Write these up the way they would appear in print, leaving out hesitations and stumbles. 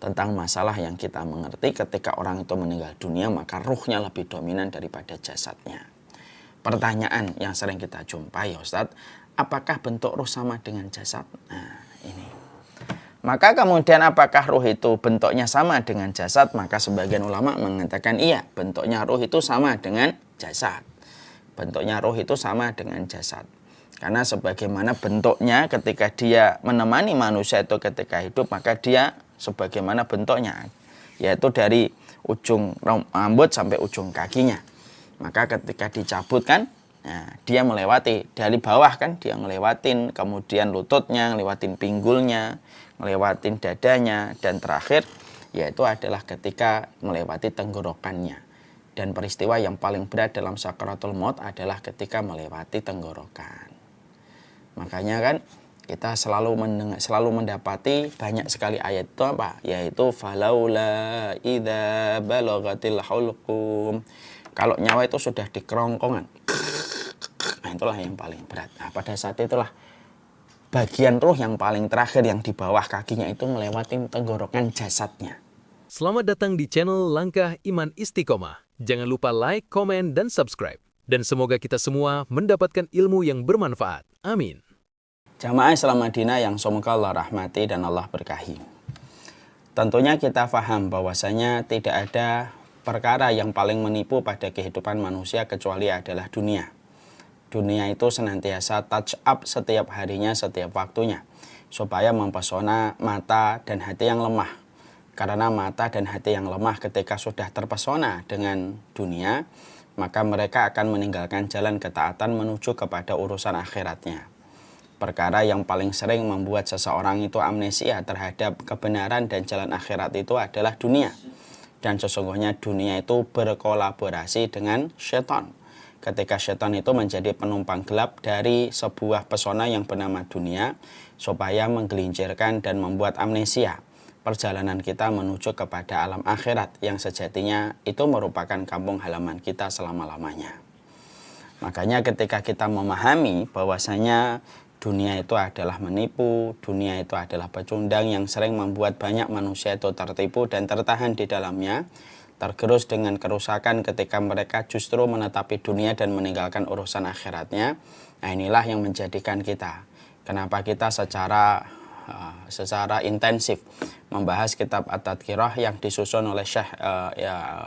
tentang masalah yang kita mengerti ketika orang itu meninggal dunia, maka ruhnya lebih dominan daripada jasadnya. Pertanyaan yang sering kita jumpai, Ustadz, apakah bentuk ruh sama dengan jasad? Nah, ini. Maka kemudian apakah ruh itu bentuknya sama dengan jasad? Maka sebagian ulama mengatakan iya, bentuknya ruh itu sama dengan jasad. Bentuknya ruh itu sama dengan jasad. Karena sebagaimana bentuknya ketika dia menemani manusia itu ketika hidup, maka dia sebagaimana bentuknya, yaitu dari ujung rambut sampai ujung kakinya. Maka ketika dicabut kan, nah, dia melewati dari bawah kan, dia ngelewatin kemudian lututnya, ngelewatin pinggulnya, ngelewatin dadanya, dan terakhir yaitu adalah ketika melewati tenggorokannya. Dan peristiwa yang paling berat dalam sakaratul maut adalah ketika melewati tenggorokan. Makanya kan kita selalu mendapati banyak sekali ayat itu apa? Yaitu falaula idza balagatil hulqum. Kalau nyawa itu sudah di kerongkongan, nah itulah yang paling berat. Nah, pada saat itulah bagian ruh yang paling terakhir yang di bawah kakinya itu melewati tenggorokan jasadnya. Selamat datang di channel Langkah Iman Istiqomah. Jangan lupa like, komen, dan subscribe. Dan semoga kita semua mendapatkan ilmu yang bermanfaat. Amin. Jamaah Islam Madinah yang semoga Allah rahmati dan Allah berkahi. Tentunya kita paham bahwasanya tidak ada perkara yang paling menipu pada kehidupan manusia kecuali adalah dunia. Dunia itu senantiasa touch up setiap harinya, setiap waktunya, supaya mempesona mata dan hati yang lemah. Karena mata dan hati yang lemah ketika sudah terpesona dengan dunia, maka mereka akan meninggalkan jalan ketaatan menuju kepada urusan akhiratnya. Perkara yang paling sering membuat seseorang itu amnesia terhadap kebenaran dan jalan akhirat itu adalah dunia. Dan sesungguhnya dunia itu berkolaborasi dengan syaitan. Ketika syaitan itu menjadi penumpang gelap dari sebuah pesona yang bernama dunia, supaya menggelincirkan dan membuat amnesia perjalanan kita menuju kepada alam akhirat yang sejatinya itu merupakan kampung halaman kita selama-lamanya. Makanya ketika kita memahami bahwasanya dunia itu adalah menipu, dunia itu adalah pecundang yang sering membuat banyak manusia itu tertipu dan tertahan di dalamnya, tergerus dengan kerusakan ketika mereka justru menetapi dunia dan meninggalkan urusan akhiratnya. Nah, inilah yang menjadikan kita, kenapa kita secara intensif membahas kitab At-Tadhkirah yang disusun oleh Syekh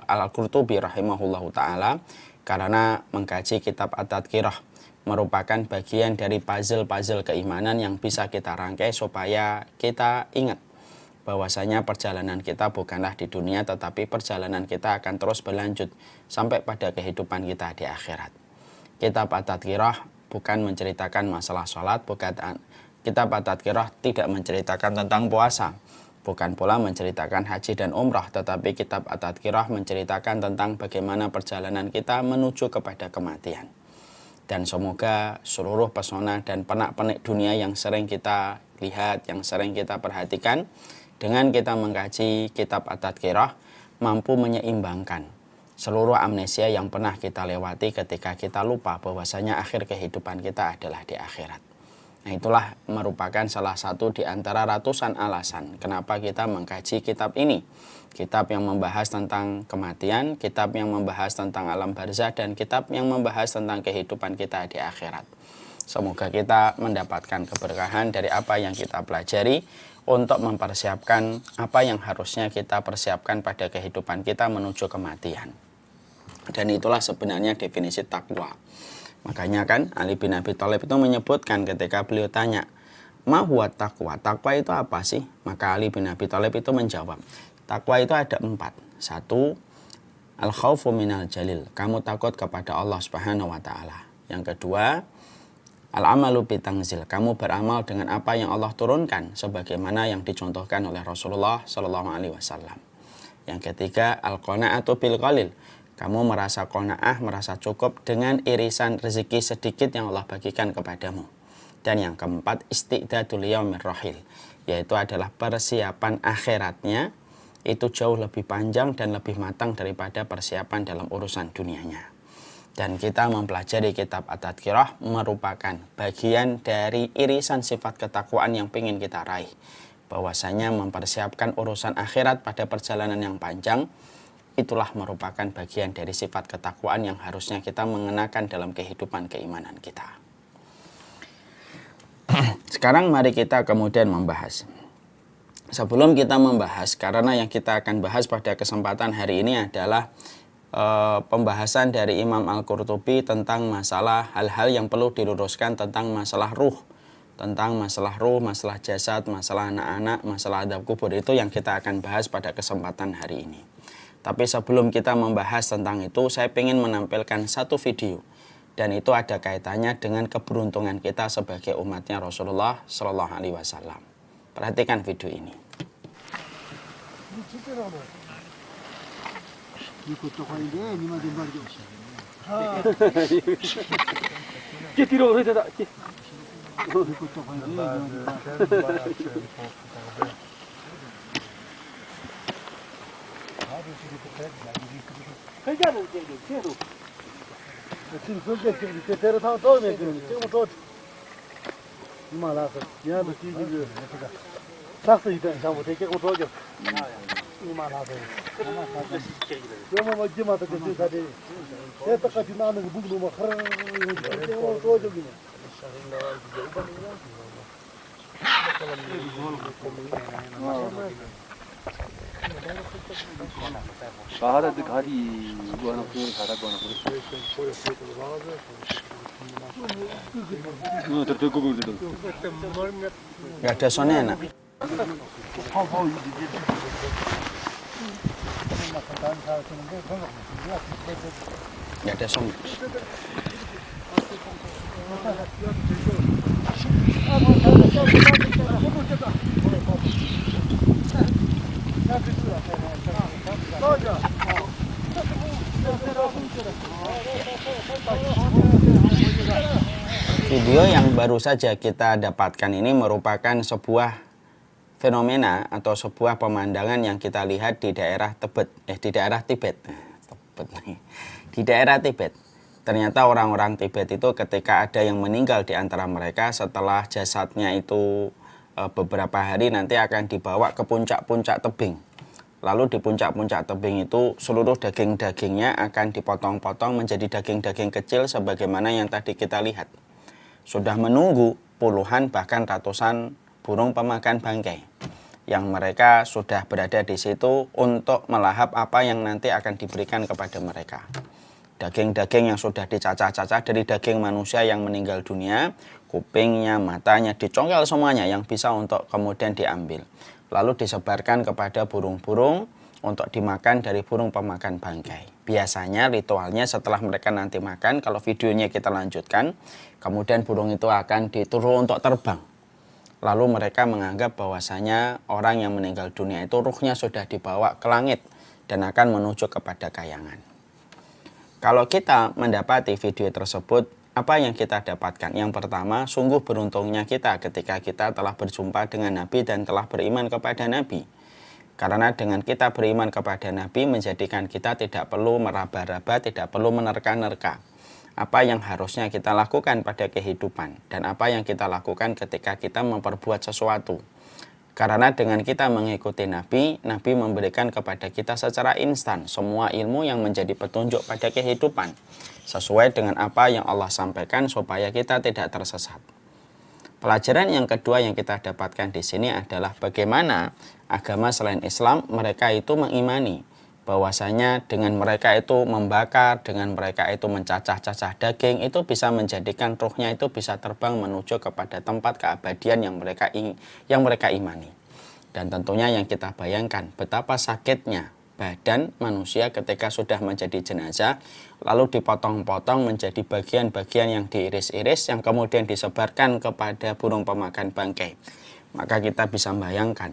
Al-Qurtubi rahimahullahu ta'ala, karena mengkaji kitab At-Tadhkirah merupakan bagian dari puzzle-puzzle keimanan yang bisa kita rangkai supaya kita ingat bahwasanya perjalanan kita bukanlah di dunia, tetapi perjalanan kita akan terus berlanjut sampai pada kehidupan kita di akhirat. Kitab At-Tadhkirah bukan menceritakan masalah sholat, kitab At-Tadhkirah tidak menceritakan tentang puasa, bukan pula menceritakan haji dan umrah, tetapi kitab At-Tadhkirah menceritakan tentang bagaimana perjalanan kita menuju kepada kematian. Dan semoga seluruh pesona dan pernak-pernik dunia yang sering kita lihat, yang sering kita perhatikan, dengan kita mengkaji kitab At-Tadhkirah mampu menyeimbangkan seluruh amnesia yang pernah kita lewati ketika kita lupa bahwasanya akhir kehidupan kita adalah di akhirat. Nah, itulah merupakan salah satu di antara ratusan alasan kenapa kita mengkaji kitab ini. Kitab yang membahas tentang kematian, kitab yang membahas tentang alam barzah, dan kitab yang membahas tentang kehidupan kita di akhirat. Semoga kita mendapatkan keberkahan dari apa yang kita pelajari untuk mempersiapkan apa yang harusnya kita persiapkan pada kehidupan kita menuju kematian. Dan itulah sebenarnya definisi takwa. Makanya kan Ali bin Abi Thalib itu menyebutkan ketika beliau tanya, "Ma huwa taqwa?" Takwa itu apa sih? Maka Ali bin Abi Thalib itu menjawab, takwa itu ada 4. 1, al-khaufu minal jalil. Kamu takut kepada Allah Subhanahu wa taala. Yang kedua, al-amalu bitangzil. Kamu beramal dengan apa yang Allah turunkan sebagaimana yang dicontohkan oleh Rasulullah sallallahu alaihi wasallam. Yang ketiga, al-qanaatu bil qalil. Kamu merasa qanaah, merasa cukup dengan irisan rezeki sedikit yang Allah bagikan kepadamu. Dan yang keempat, isti'dadul yaumir rahil, yaitu adalah persiapan akhiratnya itu jauh lebih panjang dan lebih matang daripada persiapan dalam urusan dunianya. Dan kita mempelajari kitab At-Tadhkirah merupakan bagian dari irisan sifat ketakwaan yang ingin kita raih. bahwasanya mempersiapkan urusan akhirat pada perjalanan yang panjang itulah merupakan bagian dari sifat ketakwaan yang harusnya kita mengenakan dalam kehidupan keimanan kita. Sekarang mari kita kemudian membahas. Sebelum kita membahas, karena yang kita akan bahas pada kesempatan hari ini adalah pembahasan dari Imam Al-Qurtubi tentang masalah hal-hal yang perlu diluruskan tentang masalah ruh. Tentang masalah ruh, masalah jasad, masalah anak-anak, masalah adab kubur, itu yang kita akan bahas pada kesempatan hari ini. Tapi sebelum kita membahas tentang itu, saya ingin menampilkan satu video. Dan itu ada kaitannya dengan keberuntungan kita sebagai umatnya Rasulullah Shallallahu Alaihi Wasallam. Perhatikan video ini. Gak ada soundnya enak. Gak ada sound. Video yang baru saja kita dapatkan ini merupakan sebuah fenomena atau sebuah pemandangan yang kita lihat di daerah Tibet. Di daerah Tibet. Ternyata orang-orang Tibet itu ketika ada yang meninggal di antara mereka, setelah jasadnya itu beberapa hari nanti akan dibawa ke puncak-puncak tebing. Lalu di puncak-puncak tebing itu seluruh daging-dagingnya akan dipotong-potong menjadi daging-daging kecil sebagaimana yang tadi kita lihat. Sudah menunggu puluhan bahkan ratusan burung pemakan bangkai yang mereka sudah berada di situ untuk melahap apa yang nanti akan diberikan kepada mereka. Daging-daging yang sudah dicacah-cacah dari daging manusia yang meninggal dunia, kupingnya, matanya, dicongkel semuanya yang bisa untuk kemudian diambil. Lalu disebarkan kepada burung-burung untuk dimakan dari burung pemakan bangkai. Biasanya ritualnya setelah mereka nanti makan, kalau videonya kita lanjutkan, kemudian burung itu akan dituruh untuk terbang. Lalu mereka menganggap bahwasanya orang yang meninggal dunia itu ruhnya sudah dibawa ke langit dan akan menuju kepada kayangan. Kalau kita mendapati video tersebut, apa yang kita dapatkan? Yang pertama, sungguh beruntungnya kita ketika kita telah berjumpa dengan Nabi dan telah beriman kepada Nabi. Karena dengan kita beriman kepada Nabi menjadikan kita tidak perlu meraba-raba, tidak perlu menerka-nerka. Apa yang harusnya kita lakukan pada kehidupan dan apa yang kita lakukan ketika kita memperbuat sesuatu. Karena dengan kita mengikuti Nabi, Nabi memberikan kepada kita secara instan semua ilmu yang menjadi petunjuk pada kehidupan. Sesuai dengan apa yang Allah sampaikan supaya kita tidak tersesat. Pelajaran yang kedua yang kita dapatkan di sini adalah bagaimana agama selain Islam mereka itu mengimani bahwasanya dengan mereka itu membakar, dengan mereka itu mencacah-cacah daging, itu bisa menjadikan ruhnya itu bisa terbang menuju kepada tempat keabadian yang mereka imani. Dan tentunya yang kita bayangkan betapa sakitnya badan manusia ketika sudah menjadi jenazah, lalu dipotong-potong menjadi bagian-bagian yang diiris-iris, yang kemudian disebarkan kepada burung pemakan bangkai. Maka kita bisa bayangkan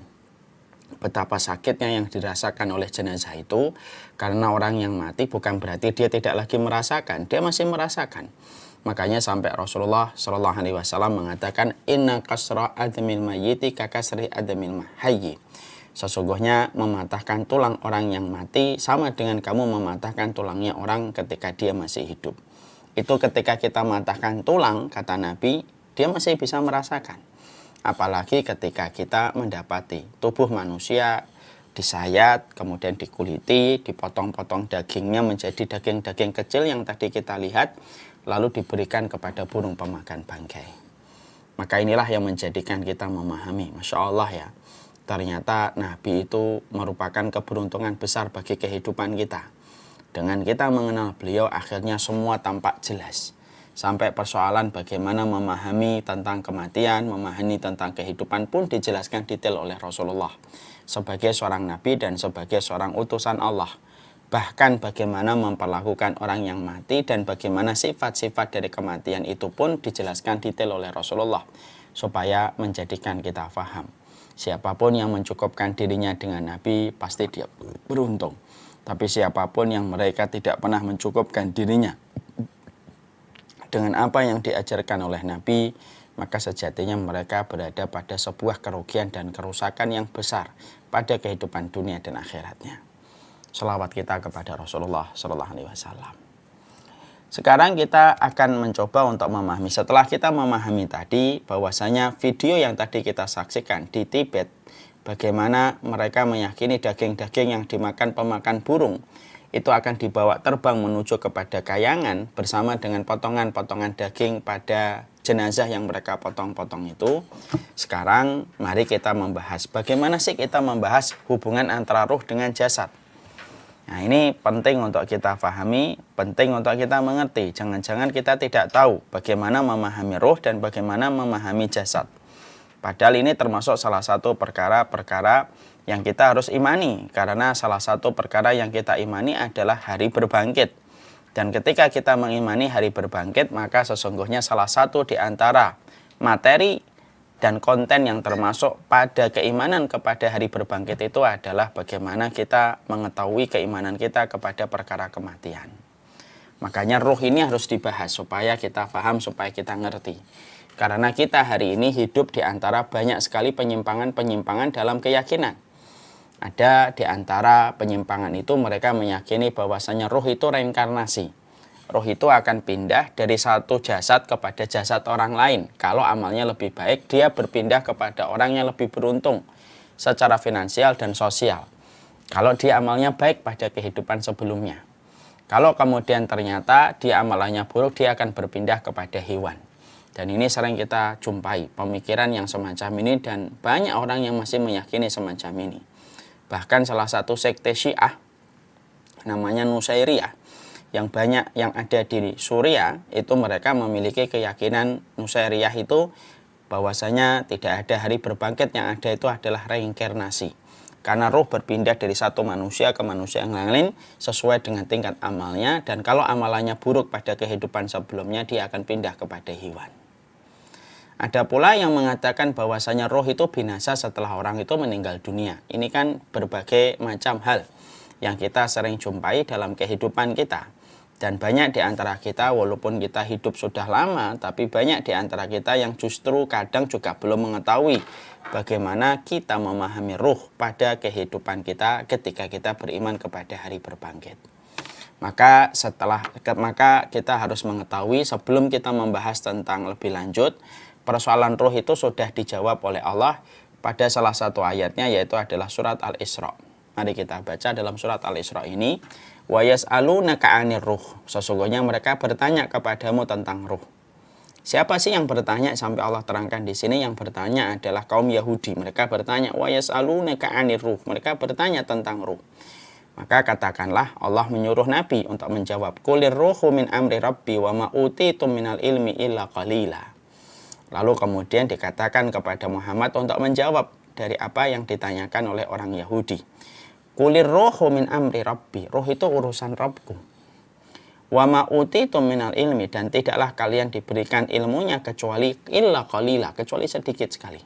betapa sakitnya yang dirasakan oleh jenazah itu, karena orang yang mati bukan berarti dia tidak lagi merasakan, dia masih merasakan. Makanya sampai Rasulullah Shallallahu Alaihi Wasallam mengatakan, Inna kasra admil mayyiti kakasri admil hayyi. Sesungguhnya mematahkan tulang orang yang mati sama dengan kamu mematahkan tulangnya orang ketika dia masih hidup. Itu ketika kita mematahkan tulang, kata Nabi, dia masih bisa merasakan. apalagi ketika kita mendapati tubuh manusia disayat, kemudian dikuliti, dipotong-potong dagingnya menjadi daging-daging kecil yang tadi kita lihat, lalu diberikan kepada burung pemakan bangkai. Maka inilah yang menjadikan kita memahami, Masya Allah ya, ternyata Nabi itu merupakan keberuntungan besar bagi kehidupan kita. Dengan kita mengenal beliau, akhirnya semua tampak jelas. Sampai persoalan bagaimana memahami tentang kematian, memahami tentang kehidupan pun dijelaskan detail oleh Rasulullah sebagai seorang Nabi dan sebagai seorang utusan Allah. Bahkan bagaimana memperlakukan orang yang mati dan bagaimana sifat-sifat dari kematian itu pun dijelaskan detail oleh Rasulullah supaya menjadikan kita faham. Siapapun yang mencukupkan dirinya dengan Nabi pasti dia beruntung. Tapi siapapun yang mereka tidak pernah mencukupkan dirinya dengan apa yang diajarkan oleh Nabi, maka sejatinya mereka berada pada sebuah kerugian dan kerusakan yang besar pada kehidupan dunia dan akhiratnya. Selawat kita kepada Rasulullah SAW. Sekarang kita akan mencoba untuk memahami. Setelah kita memahami tadi bahwasanya video yang tadi kita saksikan di Tibet, bagaimana mereka meyakini daging-daging yang dimakan pemakan burung itu akan dibawa terbang menuju kepada kayangan bersama dengan potongan-potongan daging pada jenazah yang mereka potong-potong itu. Sekarang mari kita membahas bagaimana sih kita membahas hubungan antara ruh dengan jasad. Nah, ini penting untuk kita pahami, penting untuk kita mengerti. Jangan-jangan kita tidak tahu bagaimana memahami ruh dan bagaimana memahami jasad. Padahal ini termasuk salah satu perkara-perkara yang kita harus imani. Karena salah satu perkara yang kita imani adalah hari berbangkit. Dan ketika kita mengimani hari berbangkit, maka sesungguhnya salah satu di antara materi dan konten yang termasuk pada keimanan kepada hari berbangkit itu adalah bagaimana kita mengetahui keimanan kita kepada perkara kematian. Makanya ruh ini harus dibahas supaya kita paham, supaya kita ngerti. Karena kita hari ini hidup di antara banyak sekali penyimpangan-penyimpangan dalam keyakinan. Ada di antara penyimpangan itu mereka meyakini bahwasanya ruh itu reinkarnasi. Ruh itu akan pindah dari satu jasad kepada jasad orang lain. Kalau amalnya lebih baik, dia berpindah kepada orang yang lebih beruntung secara finansial dan sosial. Kalau dia amalnya baik pada kehidupan sebelumnya. Kalau kemudian ternyata dia amalannya buruk, dia akan berpindah kepada hewan. Dan ini sering kita jumpai pemikiran yang semacam ini dan banyak orang yang masih meyakini semacam ini. Bahkan salah satu sekte Syiah namanya Nusairiyah yang banyak yang ada di Suriah itu mereka memiliki keyakinan Nusairiyah itu bahwasanya tidak ada hari berbangkit, yang ada itu adalah reinkarnasi. Karena ruh berpindah dari satu manusia ke manusia yang lain sesuai dengan tingkat amalnya, dan kalau amalannya buruk pada kehidupan sebelumnya dia akan pindah kepada hewan. Ada pula yang mengatakan bahwasanya roh itu binasa setelah orang itu meninggal dunia. Ini kan berbagai macam hal yang kita sering jumpai dalam kehidupan kita. Dan banyak di antara kita, walaupun kita hidup sudah lama, tapi banyak di antara kita yang justru kadang juga belum mengetahui bagaimana kita memahami ruh pada kehidupan kita ketika kita beriman kepada hari berbangkit. Maka kita harus mengetahui sebelum kita membahas tentang lebih lanjut, persoalan ruh itu sudah dijawab oleh Allah pada salah satu ayatnya, yaitu adalah surat Al-Isra. Mari kita baca dalam surat Al-Isra ini. Wa yas'alunaka 'anir ruh. Sesungguhnya mereka bertanya kepadamu tentang ruh. Siapa sih yang bertanya? Sampai Allah terangkan di sini, yang bertanya adalah kaum Yahudi. Mereka bertanya wa yas'alunaka 'anir ruh. Mereka bertanya tentang ruh. Maka katakanlah, Allah menyuruh Nabi untuk menjawab, Qulir ruhu min amri rabbi wa ma utitum minal ilmi illa qalila. Lalu kemudian dikatakan kepada Muhammad untuk menjawab dari apa yang ditanyakan oleh orang Yahudi. Qulir ruhu min amri rabbi. Ruh itu urusan Rabbku. Wa ma utitum minal ilmi. Dan tidaklah kalian diberikan ilmunya kecuali illa qalila, kecuali sedikit sekali.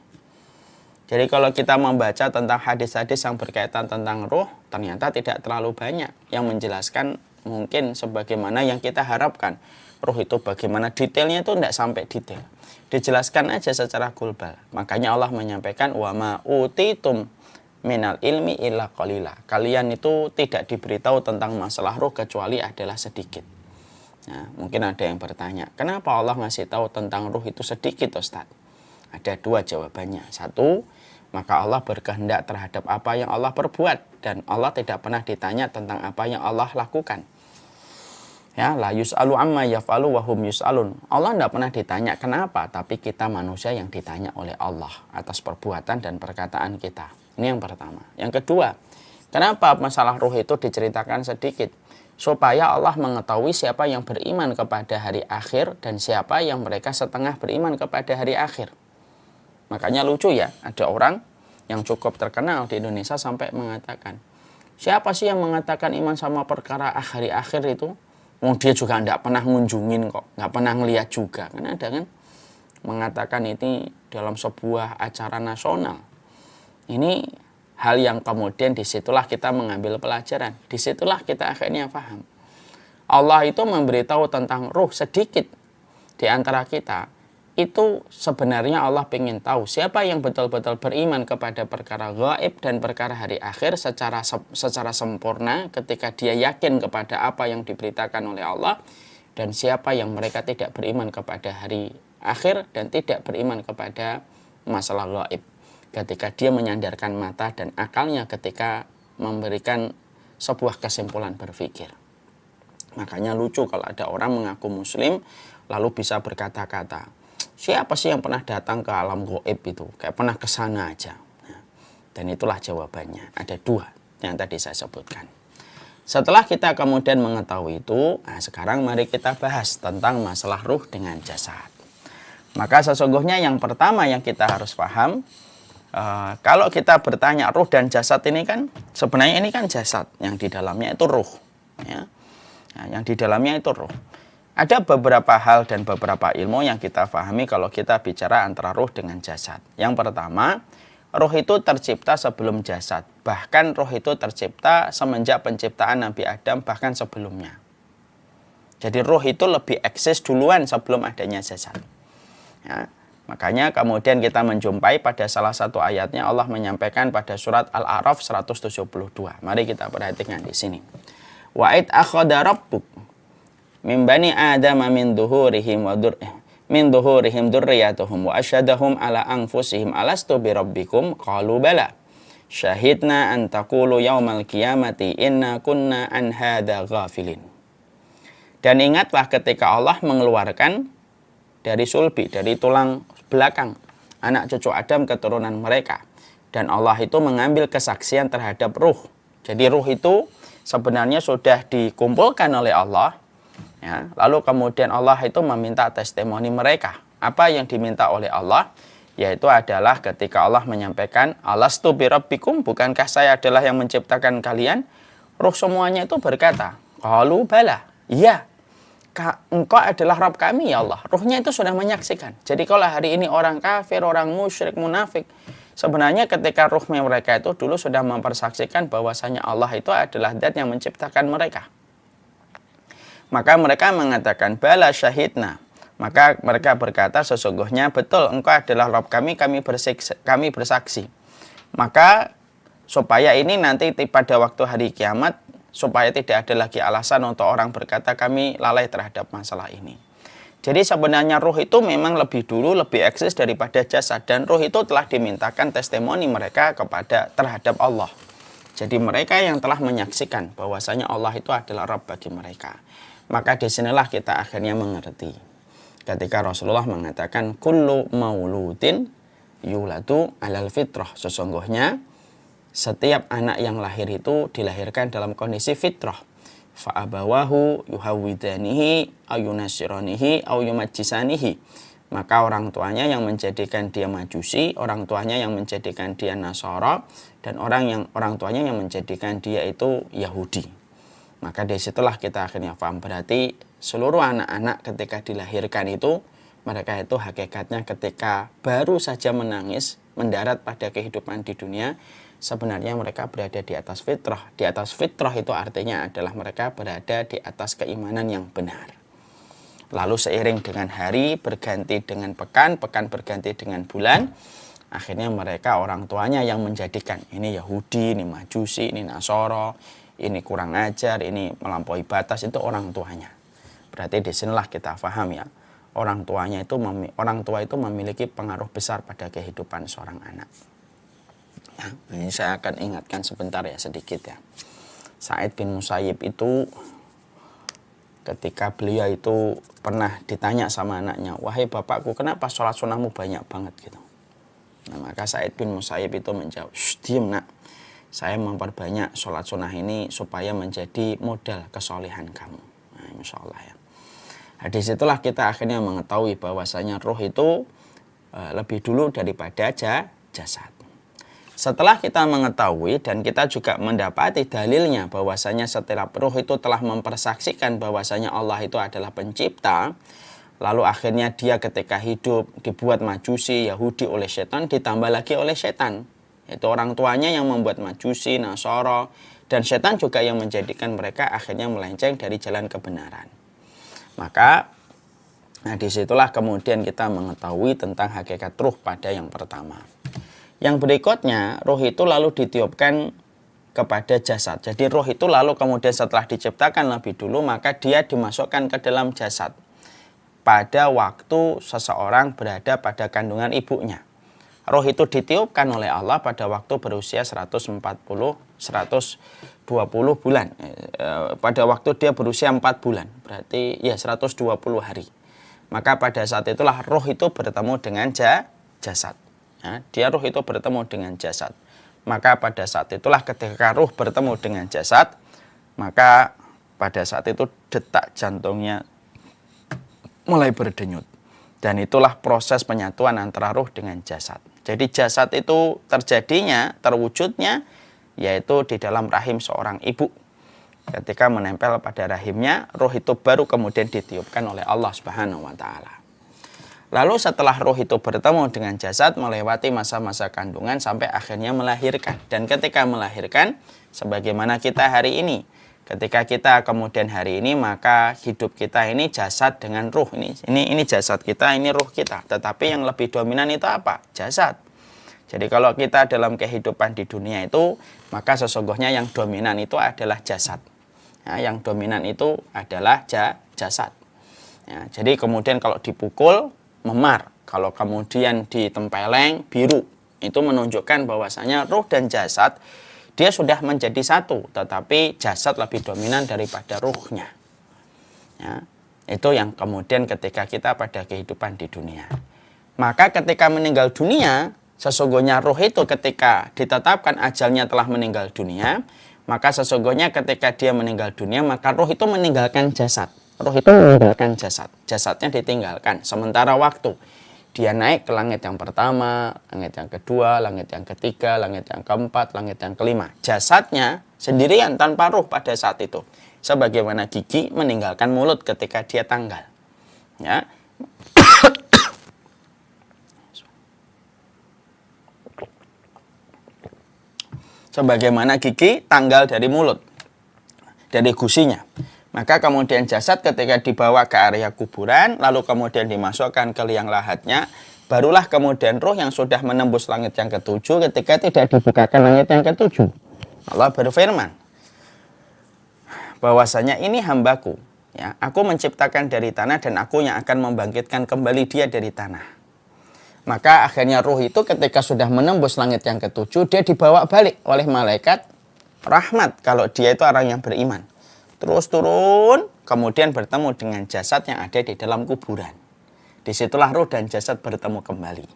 Jadi kalau kita membaca tentang hadis-hadis yang berkaitan tentang ruh, ternyata tidak terlalu banyak yang menjelaskan mungkin sebagaimana yang kita harapkan. Ruh itu bagaimana detailnya itu tidak sampai detail. Dijelaskan aja secara global. Makanya Allah menyampaikan wa ma utitum minal ilmi illa qalila. Kalian itu tidak diberitahu tentang masalah ruh kecuali adalah sedikit. Nah, mungkin ada yang bertanya, kenapa Allah ngasih tahu tentang ruh itu sedikit, Ustaz? Ada dua jawabannya. Satu, maka Allah berkehendak terhadap apa yang Allah perbuat, dan Allah tidak pernah ditanya tentang apa yang Allah lakukan. Ya, la yus'alu amma yaf'alu wa hum yus'alun. Allah tidak pernah ditanya kenapa, tapi kita manusia yang ditanya oleh Allah atas perbuatan dan perkataan kita. Ini yang pertama. Yang kedua, kenapa masalah ruh itu diceritakan sedikit? Supaya Allah mengetahui siapa yang beriman kepada hari akhir dan siapa yang mereka setengah beriman kepada hari akhir. Makanya lucu ya, ada orang yang cukup terkenal di Indonesia sampai mengatakan, siapa sih yang mengatakan iman sama perkara hari akhir itu? Dia juga tidak pernah ngunjungin kok, nggak pernah ngeliat juga. Kan ada kan mengatakan ini dalam sebuah acara nasional. Ini hal yang kemudian disitulah kita mengambil pelajaran. Disitulah kita akhirnya paham. Allah itu memberitahu tentang ruh sedikit di antara kita. Itu sebenarnya Allah ingin tahu siapa yang betul-betul beriman kepada perkara gaib dan perkara hari akhir secara sempurna ketika dia yakin kepada apa yang diberitakan oleh Allah, dan siapa yang mereka tidak beriman kepada hari akhir dan tidak beriman kepada masalah gaib ketika dia menyandarkan mata dan akalnya ketika memberikan sebuah kesimpulan berpikir. Makanya lucu kalau ada orang mengaku muslim lalu bisa berkata-kata, siapa sih yang pernah datang ke alam gaib itu? Kayak pernah ke sana aja. Dan itulah jawabannya. Ada dua yang tadi saya sebutkan. Setelah kita kemudian mengetahui itu, sekarang mari kita bahas tentang masalah ruh dengan jasad. Maka sesungguhnya yang pertama yang kita harus paham, kalau kita bertanya ruh dan jasad ini kan, sebenarnya ini kan jasad, yang di dalamnya itu ruh. Ya. Nah, yang di dalamnya itu ruh. Ada beberapa hal dan beberapa ilmu yang kita pahami kalau kita bicara antara ruh dengan jasad. Yang pertama, ruh itu tercipta sebelum jasad. Bahkan ruh itu tercipta semenjak penciptaan Nabi Adam, bahkan sebelumnya. Jadi ruh itu lebih eksis duluan sebelum adanya jasad. Ya, makanya kemudian kita menjumpai pada salah satu ayatnya Allah menyampaikan pada surat Al-A'raf 172. Mari kita perhatikan di sini. Wa'id akhada rabbuk min bani adama min duhurihim dzurriyyatahum wa asyhadahum ala anfusihim alastu birabbikum qalu bala syahidna an taqulu yaumal qiyamati inna kunna an hadza ghafilin. Dan ingatlah ketika Allah mengeluarkan dari sulbi, dari tulang belakang anak cucu Adam keturunan mereka, dan Allah itu mengambil kesaksian terhadap ruh. Jadi ruh itu sebenarnya sudah dikumpulkan oleh Allah. Ya, lalu kemudian Allah itu meminta testimoni mereka. Apa yang diminta oleh Allah? Yaitu adalah ketika Allah menyampaikan, alastu birabbikum, bukankah saya adalah yang menciptakan kalian? Ruh semuanya itu berkata, qalu bala, iya, engkau adalah Rabb kami ya Allah. Ruhnya itu sudah menyaksikan. Jadi kalau hari ini orang kafir, orang musyrik, munafik, sebenarnya ketika ruh mereka itu dulu sudah mempersaksikan bahwasanya Allah itu adalah zat yang menciptakan mereka. Maka mereka mengatakan, bala syahidna. Maka mereka berkata, sesungguhnya betul engkau adalah Rabb kami, kami bersaksi. Maka supaya ini nanti pada waktu hari kiamat, supaya tidak ada lagi alasan untuk orang berkata kami lalai terhadap masalah ini. Jadi sebenarnya ruh itu memang lebih dulu, lebih eksis daripada jasad. Dan ruh itu telah dimintakan testimoni mereka terhadap Allah. Jadi mereka yang telah menyaksikan bahwasanya Allah itu adalah Rabb bagi mereka. Maka disinilah kita akhirnya mengerti. Ketika Rasulullah mengatakan, kullu mauludin yuladu alal fitrah. Sesungguhnya setiap anak yang lahir itu dilahirkan dalam kondisi fitrah. Fa'abawahu yuhawidanihi ayunasiranihi auyumajisanihi. Maka orang tuanya yang menjadikan dia majusi, orang tuanya yang menjadikan dia nasara, dan orang tuanya yang menjadikan dia itu Yahudi. Maka disitulah kita akhirnya paham. Berarti seluruh anak-anak ketika dilahirkan itu, mereka itu hakikatnya ketika baru saja menangis, mendarat pada kehidupan di dunia, sebenarnya mereka berada di atas fitrah. Di atas fitrah itu artinya adalah mereka berada di atas keimanan yang benar. Lalu seiring dengan hari berganti dengan pekan, pekan berganti dengan bulan, akhirnya mereka orang tuanya yang menjadikan ini Yahudi, ini Majusi, ini Nasoro, ini kurang ajar, ini melampaui batas, itu orang tuanya. Berarti disinilah kita paham ya. orang tua itu memiliki pengaruh besar pada kehidupan seorang anak. Nah, ini saya akan ingatkan sebentar ya, sedikit ya. Sa'id bin Musayyib itu ketika beliau itu pernah ditanya sama anaknya, "Wahai bapakku, kenapa sholat sunnahmu banyak banget?" gitu. Nah, maka Sa'id bin Musayyib itu menjawab, "Diem nak, saya memperbanyak sholat sunnah ini supaya menjadi modal kesolehan kamu." Nah, insya Allah ya. Nah, disitulah kita akhirnya mengetahui bahwasanya roh itu lebih dulu daripada jasad. Setelah kita mengetahui dan kita juga mendapati dalilnya bahwasanya setiap roh itu telah mempersaksikan bahwasanya Allah itu adalah pencipta, lalu akhirnya dia ketika hidup dibuat majusi, Yahudi oleh setan, ditambah lagi oleh setan. Itu orang tuanya yang membuat majusi, Nasara, dan setan juga yang menjadikan mereka akhirnya melenceng dari jalan kebenaran. Maka disitulah kemudian kita mengetahui tentang hakikat ruh pada yang pertama. Yang berikutnya, roh itu lalu ditiupkan kepada jasad. Jadi roh itu lalu kemudian setelah diciptakan lebih dulu, maka dia dimasukkan ke dalam jasad pada waktu seseorang berada pada kandungan ibunya. Roh itu ditiupkan oleh Allah pada waktu berusia 120 bulan. Pada waktu dia berusia 4 bulan, berarti ya 120 hari. Maka pada saat itulah roh itu bertemu dengan jasad. Ya, dia roh itu bertemu dengan jasad. Maka pada saat itulah ketika roh bertemu dengan jasad, maka pada saat itu detak jantungnya mulai berdenyut. Dan itulah proses penyatuan antara ruh dengan jasad. Jadi jasad itu terwujudnya, yaitu di dalam rahim seorang ibu. Ketika menempel pada rahimnya, roh itu baru kemudian ditiupkan oleh Allah Subhanahu wa Ta'ala. Lalu setelah roh itu bertemu dengan jasad, melewati masa-masa kandungan sampai akhirnya melahirkan. Dan ketika melahirkan, sebagaimana kita hari ini, ketika kita kemudian hari ini, maka hidup kita ini jasad dengan ruh. Ini jasad kita, ini ruh kita. Tetapi yang lebih dominan itu apa? Jasad. Jadi kalau kita dalam kehidupan di dunia itu, maka sesungguhnya yang dominan itu adalah jasad. Ya, yang dominan itu adalah jasad. Ya, jadi kemudian kalau dipukul, memar. Kalau kemudian ditempeleng, biru. Itu menunjukkan bahwasanya ruh dan jasad dia sudah menjadi satu, tetapi jasad lebih dominan daripada ruhnya. Ya, itu yang kemudian ketika kita pada kehidupan di dunia. Maka ketika meninggal dunia, sesungguhnya ruh itu ketika ditetapkan ajalnya telah meninggal dunia, maka sesungguhnya ketika dia meninggal dunia, maka ruh itu meninggalkan jasad. Ruh itu meninggalkan jasad. Jasadnya ditinggalkan sementara waktu. Dia naik ke langit yang pertama, langit yang kedua, langit yang ketiga, langit yang keempat, langit yang kelima. Jasadnya sendirian tanpa ruh pada saat itu. Sebagaimana gigi meninggalkan mulut ketika dia tanggal. Ya. Sebagaimana gigi tanggal dari mulut, dari gusinya. Maka kemudian jasad ketika dibawa ke area kuburan, lalu kemudian dimasukkan ke liang lahatnya, barulah kemudian roh yang sudah menembus langit yang ketujuh ketika tidak dibukakan langit yang ketujuh. Allah berfirman, bahwasanya ini hambaku, ya, aku menciptakan dari tanah dan aku yang akan membangkitkan kembali dia dari tanah. Maka akhirnya roh itu ketika sudah menembus langit yang ketujuh, dia dibawa balik oleh malaikat rahmat kalau dia itu orang yang beriman. Terus turun, kemudian bertemu dengan jasad yang ada di dalam kuburan. Disitulah roh dan jasad bertemu kembali.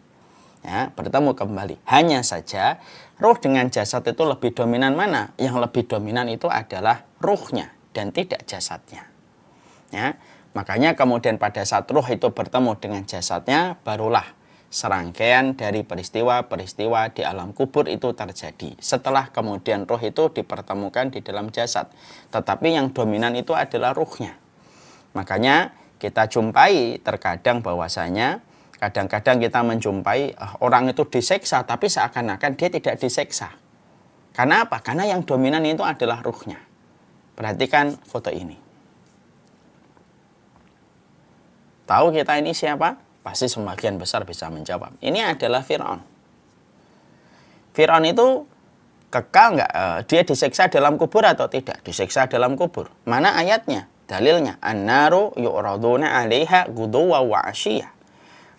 Ya, bertemu kembali. Hanya saja, roh dengan jasad itu lebih dominan mana? Yang lebih dominan itu adalah ruhnya dan tidak jasadnya. Ya, makanya kemudian pada saat roh itu bertemu dengan jasadnya, barulah serangkaian dari peristiwa-peristiwa di alam kubur itu terjadi. Setelah kemudian roh itu dipertemukan di dalam jasad. Tetapi yang dominan itu adalah ruhnya. Makanya kita jumpai terkadang bahwasanya kadang-kadang kita menjumpai orang itu diseksa tapi seakan-akan dia tidak diseksa. Karena apa? Karena yang dominan itu adalah ruhnya. Perhatikan foto ini. Tahu kita ini siapa? Pasti sebagian besar bisa menjawab. Ini adalah Fir'aun. Fir'aun itu kekal nggak? Dia disiksa dalam kubur atau tidak? Disiksa dalam kubur. Mana ayatnya? Dalilnya, an-naru yu'raduna 'alaiha ghuduwwa wa 'ashiyya.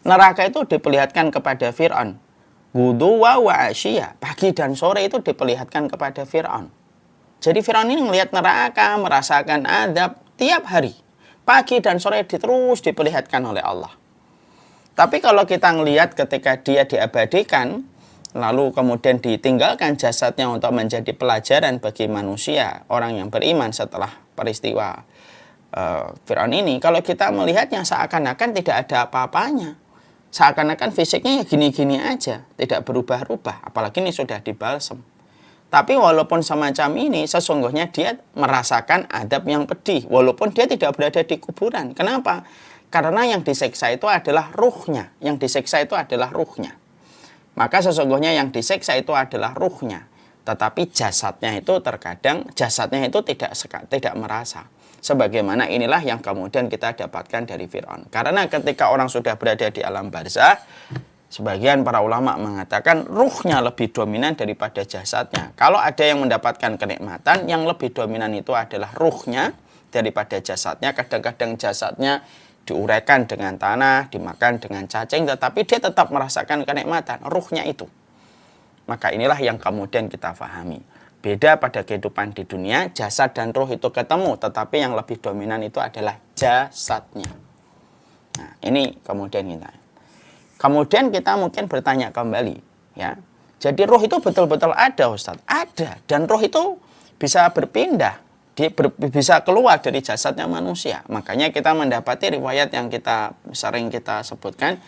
Neraka itu diperlihatkan kepada Fir'aun. Ghuduwwa wa 'ashiyya. Pagi dan sore itu diperlihatkan kepada Fir'aun. Jadi Fir'aun ini melihat neraka, merasakan azab tiap hari. Pagi dan sore terus diperlihatkan oleh Allah. Tapi kalau kita melihat ketika dia diabadikan, lalu kemudian ditinggalkan jasadnya untuk menjadi pelajaran bagi manusia, orang yang beriman setelah peristiwa Fir'aun ini, kalau kita melihatnya seakan-akan tidak ada apa-apanya. Seakan-akan fisiknya ya gini-gini aja, tidak berubah-ubah, apalagi ini sudah dibalsem. Tapi walaupun semacam ini, sesungguhnya dia merasakan adab yang pedih, walaupun dia tidak berada di kuburan. Kenapa? Karena yang disiksa itu adalah ruhnya, yang disiksa itu adalah ruhnya. Maka sesungguhnya yang disiksa itu adalah ruhnya. Tetapi jasadnya itu terkadang, jasadnya itu tidak merasa. Sebagaimana inilah yang kemudian kita dapatkan dari Fir'aun. Karena ketika orang sudah berada di alam barzah, sebagian para ulama mengatakan ruhnya lebih dominan daripada jasadnya. Kalau ada yang mendapatkan kenikmatan, yang lebih dominan itu adalah ruhnya daripada jasadnya. Kadang-kadang jasadnya diuraikan dengan tanah, dimakan dengan cacing, tetapi dia tetap merasakan kenikmatan, ruhnya itu. Maka inilah yang kemudian kita fahami. Beda pada kehidupan di dunia, jasad dan ruh itu ketemu, tetapi yang lebih dominan itu adalah jasadnya. Nah, ini kemudian kita. Kemudian kita mungkin bertanya kembali, ya. Jadi ruh itu betul-betul ada, Ustaz? Ada, dan ruh itu bisa berpindah. Dia bisa keluar dari jasadnya manusia. Makanya kita mendapati riwayat yang sering kita sebutkan,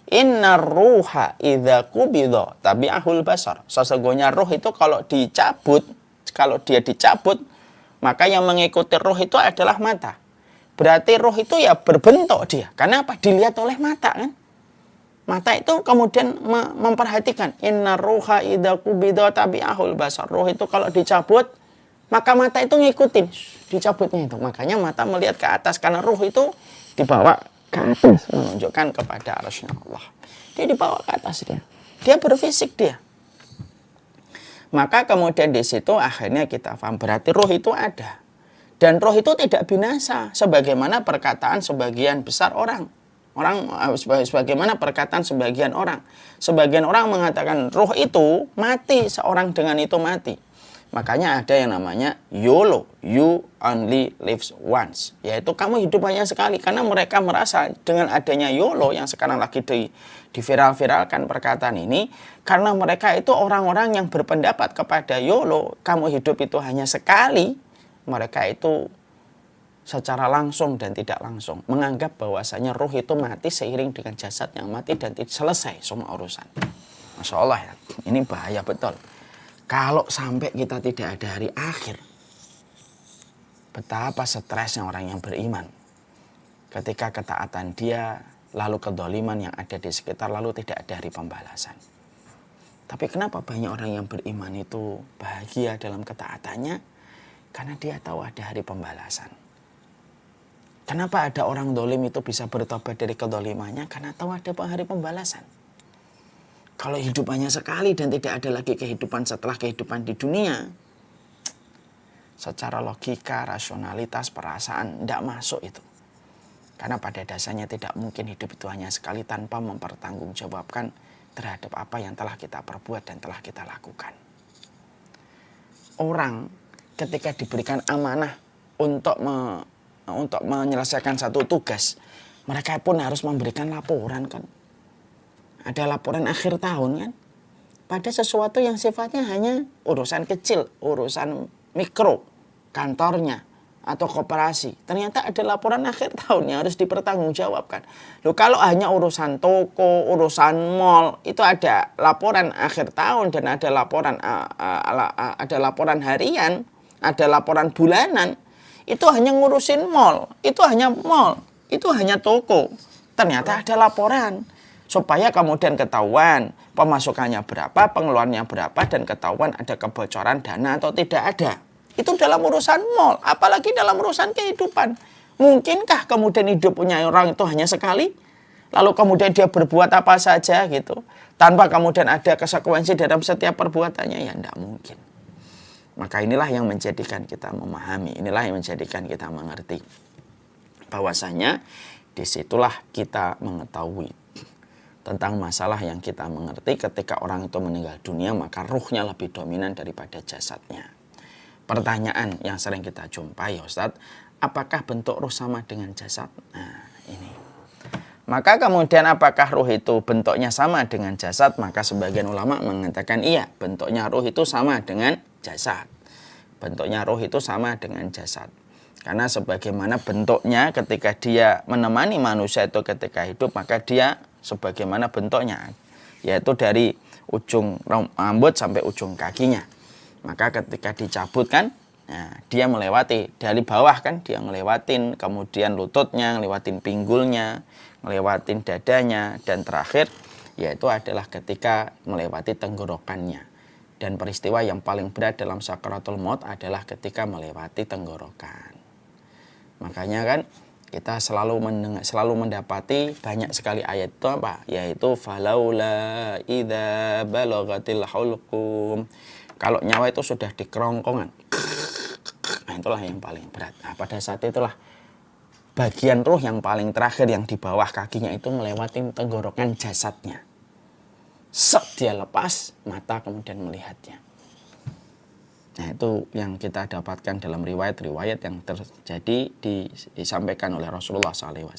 inna ruha idza qubidha tabi'ahul basar. Sesungguhnya ruh itu kalau dia dicabut, maka yang mengikuti ruh itu adalah mata. Berarti ruh itu ya berbentuk dia. Karena apa? Dilihat oleh mata kan. Mata itu kemudian memperhatikan, inna ruha idza qubidha tabi'ahul basar. Ruh itu kalau dicabut, maka mata itu ngikutin dicabutnya itu. Makanya mata melihat ke atas karena ruh itu dibawa ke atas, menunjukkan kepada arasy Allah. Dia dibawa ke atas dia berfisik dia. Maka kemudian di situ akhirnya kita paham berarti ruh itu ada. Dan ruh itu tidak binasa sebagaimana perkataan sebagian besar orang. Sebagaimana perkataan sebagian orang. Sebagian orang mengatakan ruh itu mati, seorang dengan itu mati. Makanya ada yang namanya YOLO, you only lives once. Yaitu kamu hidup hanya sekali. Karena mereka merasa dengan adanya YOLO yang sekarang lagi diviral-viralkan perkataan ini. Karena mereka itu orang-orang yang berpendapat kepada YOLO, kamu hidup itu hanya sekali. Mereka itu secara langsung dan tidak langsung menganggap bahwasanya ruh itu mati seiring dengan jasad yang mati dan selesai semua urusan. Masya Allah ya, ini bahaya betul. Kalau sampai kita tidak ada hari akhir, betapa stresnya orang yang beriman. Ketika ketaatan dia, lalu kedoliman yang ada di sekitar, lalu tidak ada hari pembalasan. Tapi kenapa banyak orang yang beriman itu bahagia dalam ketaatannya? Karena dia tahu ada hari pembalasan. Kenapa ada orang dolim itu bisa bertobat dari kedolimannya? Karena tahu ada hari pembalasan. Kalau hidup hanya sekali dan tidak ada lagi kehidupan setelah kehidupan di dunia, secara logika, rasionalitas, perasaan, tidak masuk itu. Karena pada dasarnya tidak mungkin hidup itu hanya sekali tanpa mempertanggungjawabkan terhadap apa yang telah kita perbuat dan telah kita lakukan. Orang ketika diberikan amanah untuk menyelesaikan satu tugas, mereka pun harus memberikan laporan kan. Ada laporan akhir tahun kan. Pada sesuatu yang sifatnya hanya urusan kecil, urusan mikro, kantornya, atau koperasi. Ternyata ada laporan akhir tahun yang harus dipertanggungjawabkan. Loh, kalau hanya urusan toko, urusan mall, itu ada laporan akhir tahun dan ada laporan harian, ada laporan bulanan. Itu hanya ngurusin mall, itu hanya toko. Ternyata ada laporan. Supaya kemudian ketahuan pemasukannya berapa, pengeluarannya berapa, dan ketahuan ada kebocoran dana atau tidak ada. Itu dalam urusan mall, apalagi dalam urusan kehidupan. Mungkinkah kemudian hidup punya orang itu hanya sekali? Lalu kemudian dia berbuat apa saja gitu, tanpa kemudian ada konsekuensi dalam setiap perbuatannya? Ya tidak mungkin. Maka inilah yang menjadikan kita memahami, inilah yang menjadikan kita mengerti. Bahwasanya disitulah kita mengetahui tentang masalah yang kita mengerti ketika orang itu meninggal dunia, maka ruhnya lebih dominan daripada jasadnya. Pertanyaan yang sering kita jumpai, Ustadz, apakah bentuk ruh sama dengan jasad? Nah, ini. Maka kemudian apakah ruh itu bentuknya sama dengan jasad? Maka sebagian ulama mengatakan iya, bentuknya ruh itu sama dengan jasad. Bentuknya ruh itu sama dengan jasad. Karena sebagaimana bentuknya ketika dia menemani manusia itu ketika hidup, maka dia sebagaimana bentuknya, yaitu dari ujung rambut sampai ujung kakinya. Maka ketika dicabut kan, nah, dia melewati dari bawah kan, dia ngelewatin kemudian lututnya, ngelewatin pinggulnya, ngelewatin dadanya, dan terakhir yaitu adalah ketika melewati tenggorokannya. Dan peristiwa yang paling berat dalam sakaratul maut adalah ketika melewati tenggorokan. Makanya kan kita selalu mendapati banyak sekali ayat itu apa? Yaitu falaula idza balagatil hulqum. Kalau nyawa itu sudah di kerongkongan. Nah, itulah yang paling berat. Nah, pada saat itulah bagian ruh yang paling terakhir yang di bawah kakinya itu melewati tenggorokan jasadnya. Dia lepas, mata kemudian melihatnya. Nah, itu yang kita dapatkan dalam riwayat-riwayat yang terjadi disampaikan oleh Rasulullah SAW.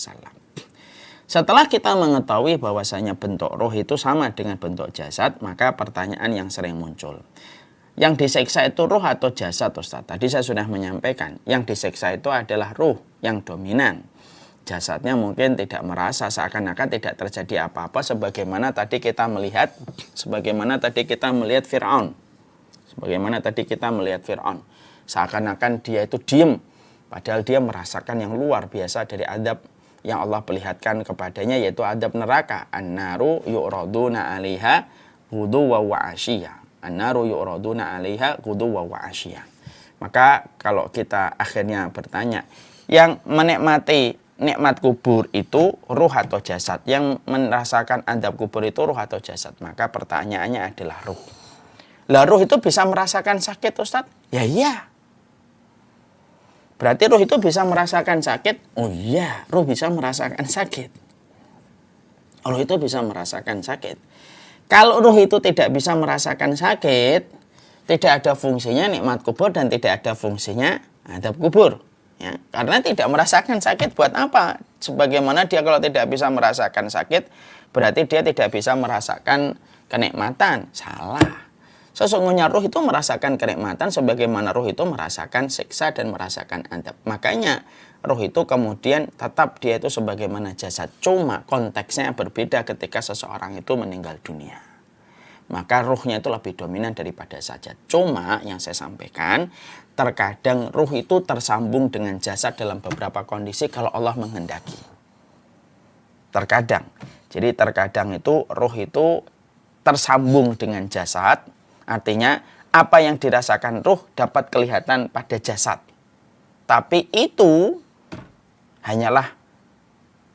Setelah kita mengetahui bahwasanya bentuk ruh itu sama dengan bentuk jasad, maka pertanyaan yang sering muncul. Yang disiksa itu ruh atau jasad, Ustaz? Tadi saya sudah menyampaikan, yang disiksa itu adalah ruh yang dominan. Jasadnya mungkin tidak merasa, seakan-akan tidak terjadi apa-apa, sebagaimana tadi kita melihat Fir'aun. Seakan-akan dia itu diem, padahal dia merasakan yang luar biasa dari adab yang Allah perlihatkan kepadanya, yaitu adab neraka. An-naru yu'raduna 'alaiha ghuduwwan wa 'ashiyya. An-naru yu'raduna 'alaiha ghuduwwan wa 'ashiyya. Maka kalau kita akhirnya bertanya, yang menikmati nikmat kubur itu ruh atau jasad? Yang merasakan adab kubur itu ruh atau jasad? Maka pertanyaannya adalah ruh. Lah ruh itu bisa merasakan sakit, Ustadz? Ya iya. Berarti ruh itu bisa merasakan sakit? Oh iya, ruh bisa merasakan sakit. Ruh itu bisa merasakan sakit. Kalau ruh itu tidak bisa merasakan sakit, tidak ada fungsinya nikmat kubur dan tidak ada fungsinya adab kubur. Ya, karena tidak merasakan sakit, buat apa? Sebagaimana dia kalau tidak bisa merasakan sakit, berarti dia tidak bisa merasakan kenikmatan. Salah. Sesungguhnya ruh itu merasakan kenikmatan sebagaimana ruh itu merasakan siksa dan merasakan adab. Makanya ruh itu kemudian tetap dia itu sebagaimana jasad. Cuma konteksnya berbeda ketika seseorang itu meninggal dunia. Maka ruhnya itu lebih dominan daripada jasad. Cuma yang saya sampaikan, terkadang ruh itu tersambung dengan jasad dalam beberapa kondisi kalau Allah menghendaki. Terkadang. Jadi terkadang itu ruh itu tersambung dengan jasad. Artinya apa yang dirasakan ruh dapat kelihatan pada jasad. Tapi itu hanyalah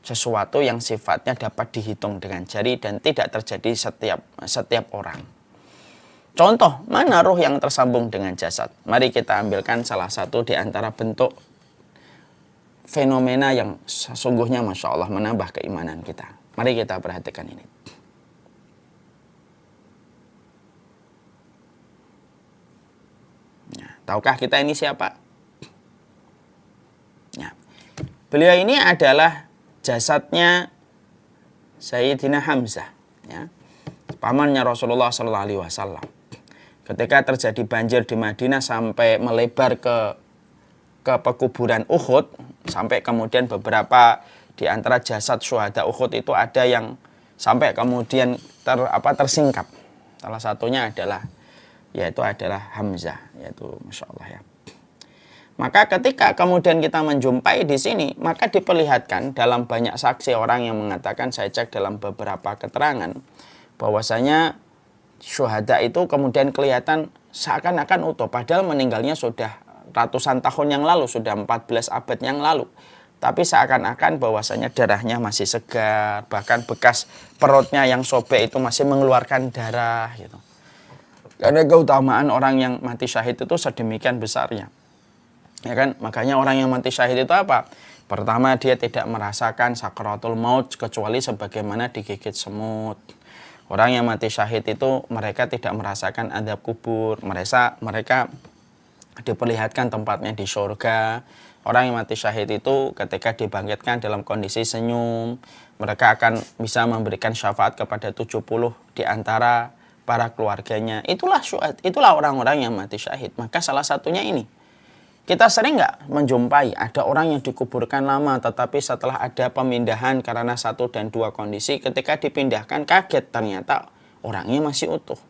sesuatu yang sifatnya dapat dihitung dengan jari dan tidak terjadi setiap orang. Contoh, mana ruh yang tersambung dengan jasad? Mari kita ambilkan salah satu di antara bentuk fenomena yang sesungguhnya Masya Allah menambah keimanan kita. Mari kita perhatikan ini. Nah, tahukah kita ini siapa? Nah, beliau ini adalah jasadnya Sayyidina Hamzah, ya, pamannya Rasulullah SAW. Ketika terjadi banjir di Madinah sampai melebar ke pekuburan Uhud, sampai kemudian beberapa di antara jasad syuhada Uhud itu ada yang sampai kemudian tersingkap. Salah satunya adalah Hamzah, yaitu Masya Allah ya. Maka ketika kemudian kita menjumpai di sini, maka diperlihatkan dalam banyak saksi orang yang mengatakan, saya cek dalam beberapa keterangan, bahwasanya syuhada itu kemudian kelihatan seakan-akan utuh, padahal meninggalnya sudah ratusan tahun yang lalu, sudah 14 abad yang lalu. Tapi seakan-akan bahwasanya darahnya masih segar, bahkan bekas perutnya yang sobek itu masih mengeluarkan darah gitu. Karena keutamaan orang yang mati syahid itu sedemikian besarnya. Ya kan? Makanya orang yang mati syahid itu apa? Pertama, dia tidak merasakan sakaratul maut kecuali sebagaimana digigit semut. Orang yang mati syahid itu mereka tidak merasakan azab kubur. Mereka diperlihatkan tempatnya di surga. Orang yang mati syahid itu ketika dibangkitkan dalam kondisi senyum, mereka akan bisa memberikan syafaat kepada 70 di antara para keluarganya. Itulah orang-orang yang mati syahid. Maka salah satunya ini. Kita sering nggak menjumpai ada orang yang dikuburkan lama, tetapi setelah ada pemindahan karena 1 dan 2 kondisi, ketika dipindahkan kaget ternyata orangnya masih utuh.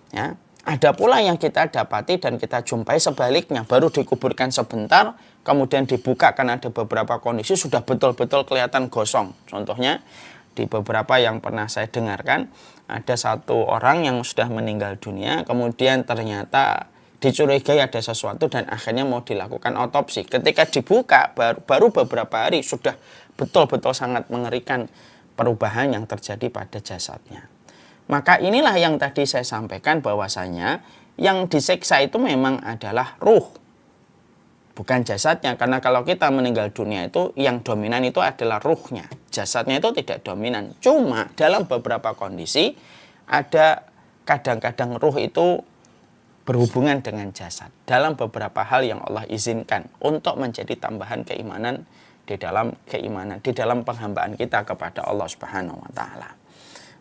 Ya. Ada pula yang kita dapati dan kita jumpai sebaliknya, baru dikuburkan sebentar, kemudian dibuka karena ada beberapa kondisi sudah betul-betul kelihatan gosong. Contohnya di beberapa yang pernah saya dengarkan, ada satu orang yang sudah meninggal dunia, kemudian ternyata dicurigai ada sesuatu dan akhirnya mau dilakukan otopsi. Ketika dibuka baru beberapa hari sudah betul-betul sangat mengerikan perubahan yang terjadi pada jasadnya. Maka inilah yang tadi saya sampaikan bahwasanya yang disiksa itu memang adalah ruh, bukan jasadnya. Karena kalau kita meninggal dunia itu yang dominan itu adalah ruhnya, jasadnya itu tidak dominan. Cuma dalam beberapa kondisi ada kadang-kadang ruh itu berhubungan dengan jasad dalam beberapa hal yang Allah izinkan untuk menjadi tambahan keimanan di dalam penghambaan kita kepada Allah Subhanahu wa taala.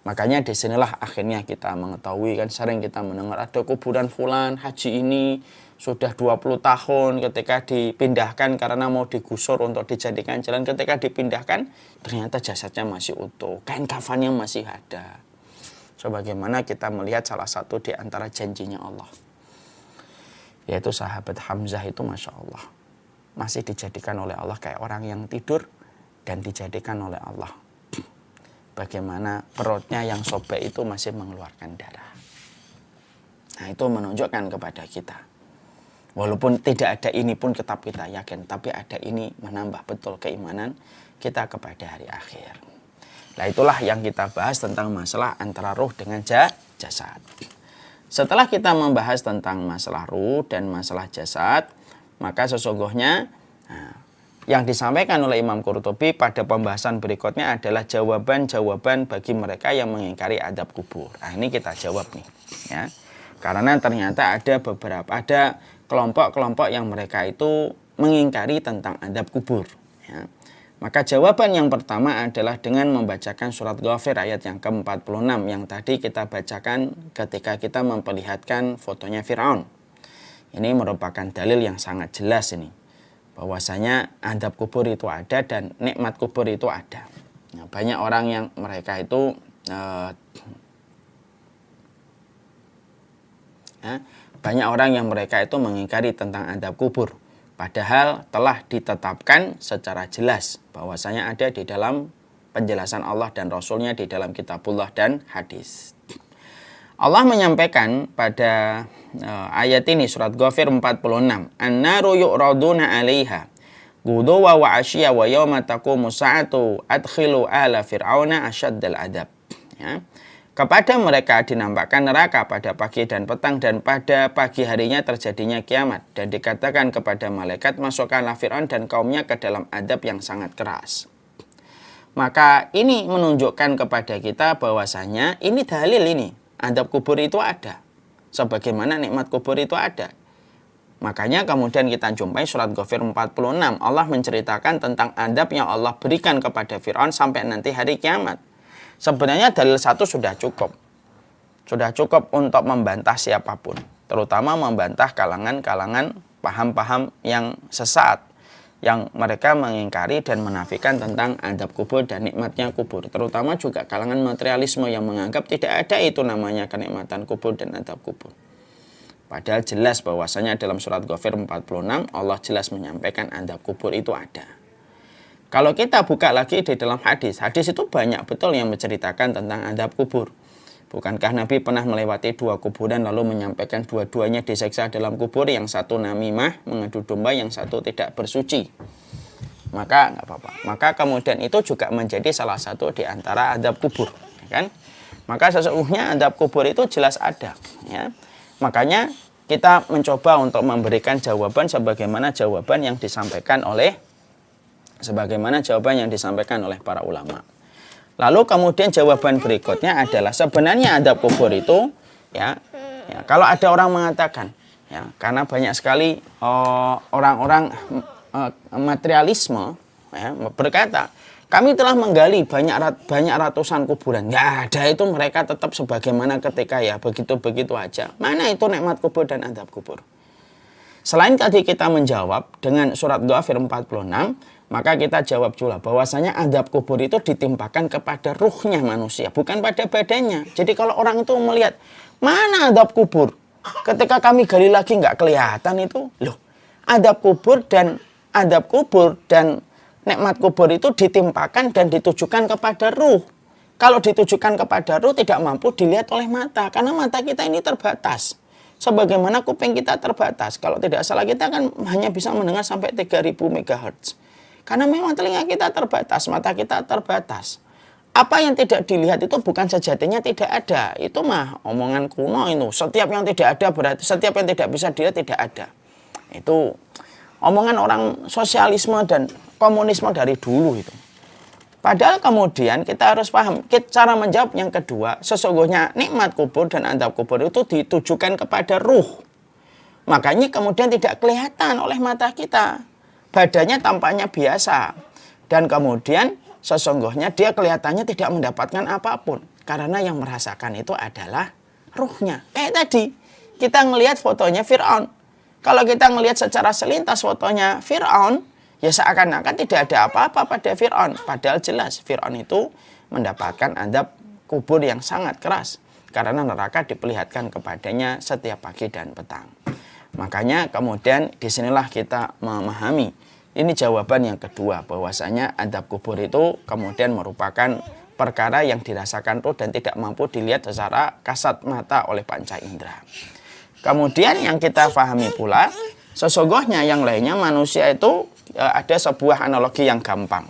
Makanya disinilah akhirnya kita mengetahui, kan sering kita mendengar ada kuburan fulan haji ini sudah 20 tahun, ketika dipindahkan karena mau digusur untuk dijadikan jalan, ketika dipindahkan ternyata jasadnya masih utuh, kain kafannya masih ada. Sebagaimana kita melihat salah satu di antara janjinya Allah, yaitu sahabat Hamzah itu Masya Allah masih dijadikan oleh Allah kayak orang yang tidur dan dijadikan oleh Allah bagaimana perutnya yang sobek itu masih mengeluarkan darah. Nah, itu menunjukkan kepada kita walaupun tidak ada ini pun tetap kita yakin, tapi ada ini menambah betul keimanan kita kepada hari akhir. Nah, itulah yang kita bahas tentang masalah antara ruh dengan jasad. Setelah kita membahas tentang masalah ruh dan masalah jasad, maka sesungguhnya yang disampaikan oleh Imam Qurtubi pada pembahasan berikutnya adalah jawaban-jawaban bagi mereka yang mengingkari adab kubur. Nah, ini kita jawab nih, ya. Karena ternyata ada kelompok-kelompok yang mereka itu mengingkari tentang adab kubur, ya. Maka jawaban yang pertama adalah dengan membacakan surat Ghafir ayat yang ke-46 yang tadi kita bacakan ketika kita memperlihatkan fotonya Fir'aun. Ini merupakan dalil yang sangat jelas ini, bahwasanya adab kubur itu ada dan nikmat kubur itu ada. Nah, banyak orang yang mereka itu mengingkari tentang adab kubur. Padahal telah ditetapkan secara jelas bahwasanya ada di dalam penjelasan Allah dan Rasulnya di dalam kitabullah dan hadis. Allah menyampaikan pada ayat ini surat Ghafir 46, An-naru yu'raduna 'alaiha ghuduwa wa 'ashya wa yawma taqumu sa'atu adkhilu ala fir'auna asyaddal adab. Ya. Kepada mereka dinampakkan neraka pada pagi dan petang, dan pada pagi harinya terjadinya kiamat. Dan dikatakan kepada malaikat, masukkanlah Fir'aun dan kaumnya ke dalam adab yang sangat keras. Maka ini menunjukkan kepada kita bahwasanya ini dalil ini, adab kubur itu ada. Sebagaimana nikmat kubur itu ada. Makanya kemudian kita jumpai surat Ghafir 46. Allah menceritakan tentang adab yang Allah berikan kepada Fir'aun sampai nanti hari kiamat. Sebenarnya dalil satu sudah cukup. Sudah cukup untuk membantah siapapun. Terutama membantah kalangan-kalangan paham-paham yang sesat, yang mereka mengingkari dan menafikan tentang adab kubur dan nikmatnya kubur. Terutama juga kalangan materialisme yang menganggap tidak ada itu namanya kenikmatan kubur dan adab kubur. Padahal jelas bahwasanya dalam surat Ghafir 46 Allah jelas menyampaikan adab kubur itu ada. Kalau kita buka lagi di dalam hadis itu banyak betul yang menceritakan tentang adab kubur. Bukankah Nabi pernah melewati 2 kuburan lalu menyampaikan dua-duanya disiksa dalam kubur, yang satu namimah, mengadu domba, yang satu tidak bersuci. Maka nggak apa-apa. Maka kemudian itu juga menjadi salah satu di antara adab kubur, kan? Maka sesungguhnya azab kubur itu jelas ada, ya. Makanya kita mencoba untuk memberikan jawaban sebagaimana jawaban yang disampaikan oleh para ulama. Lalu kemudian jawaban berikutnya adalah sebenarnya azab kubur itu, ya, kalau ada orang mengatakan, ya, karena banyak sekali orang-orang materialisme, ya, berkata, kami telah menggali banyak ratusan kuburan. Nggak ada itu, mereka tetap sebagaimana ketika ya begitu-begitu aja. Mana itu nikmat kubur dan azab kubur? Selain tadi kita menjawab dengan surat Ghafir 46, maka kita jawab juga bahwasanya azab kubur itu ditimpakan kepada ruhnya manusia, bukan pada badannya. Jadi kalau orang itu melihat, mana azab kubur? Ketika kami gali lagi nggak kelihatan itu. Loh, azab kubur dan nikmat kubur itu ditimpakan dan ditujukan kepada ruh. Kalau ditujukan kepada ruh tidak mampu dilihat oleh mata, karena mata kita ini terbatas. Sebagaimana kuping kita terbatas. Kalau tidak salah kita kan hanya bisa mendengar sampai 3000 MHz. Karena memang telinga kita terbatas, mata kita terbatas. Apa yang tidak dilihat itu bukan sejatinya tidak ada. Itu mah omongan kuno itu. Setiap yang tidak ada berarti setiap yang tidak bisa dilihat tidak ada. Itu omongan orang sosialisme dan komunisme dari dulu itu. Padahal kemudian kita harus paham, cara menjawab yang kedua, sesungguhnya nikmat kubur dan azab kubur itu ditujukan kepada ruh. Makanya kemudian tidak kelihatan oleh mata kita. Badannya tampaknya biasa. Dan kemudian sesungguhnya dia kelihatannya tidak mendapatkan apapun. Karena yang merasakan itu adalah ruhnya. Kayak tadi, kita ngelihat fotonya Fir'aun. Kalau kita ngelihat secara selintas fotonya Fir'aun, ya seakan-akan tidak ada apa-apa pada Fir'aun. Padahal jelas Fir'aun itu mendapatkan azab kubur yang sangat keras. Karena neraka diperlihatkan kepadanya setiap pagi dan petang. Makanya kemudian disinilah kita memahami. Ini jawaban yang kedua. Bahwasanya azab kubur itu kemudian merupakan perkara yang dirasakan ruh dan tidak mampu dilihat secara kasat mata oleh panca indera. Kemudian yang kita pahami pula, sesungguhnya yang lainnya manusia itu ada sebuah analogi yang gampang.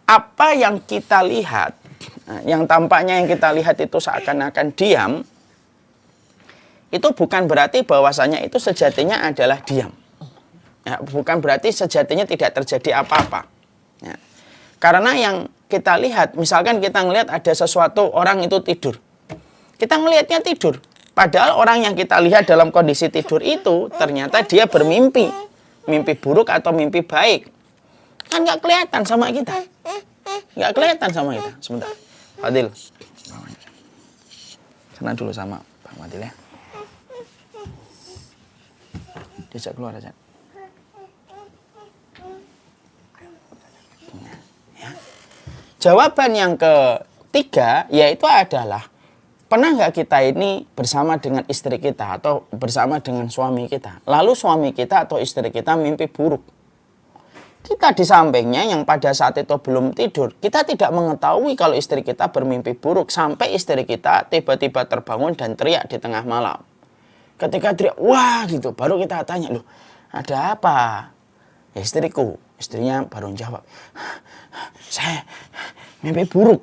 Apa yang kita lihat, yang tampaknya yang kita lihat itu seakan-akan diam, itu bukan berarti bahwasanya itu sejatinya adalah diam. Ya, bukan berarti sejatinya tidak terjadi apa-apa. Ya. Karena yang kita lihat, misalkan kita ngelihat ada sesuatu, orang itu tidur. Kita ngelihatnya tidur. Padahal orang yang kita lihat dalam kondisi tidur itu ternyata dia bermimpi. Mimpi buruk atau mimpi baik. Kan nggak kelihatan sama kita. Nggak kelihatan sama kita. Sebentar. Fadil. Sana dulu sama Pak Fadil ya. Diajak keluar aja. Ya. Jawaban yang ketiga yaitu adalah, pernah nggak kita ini bersama dengan istri kita atau bersama dengan suami kita, lalu suami kita atau istri kita mimpi buruk. Kita di sampingnya yang pada saat itu belum tidur, kita tidak mengetahui kalau istri kita bermimpi buruk sampai istri kita tiba-tiba terbangun dan teriak di tengah malam. Ketika teriak, wah gitu, baru kita tanya, loh ada apa? Ya istriku, istrinya baru jawab, saya mimpi buruk.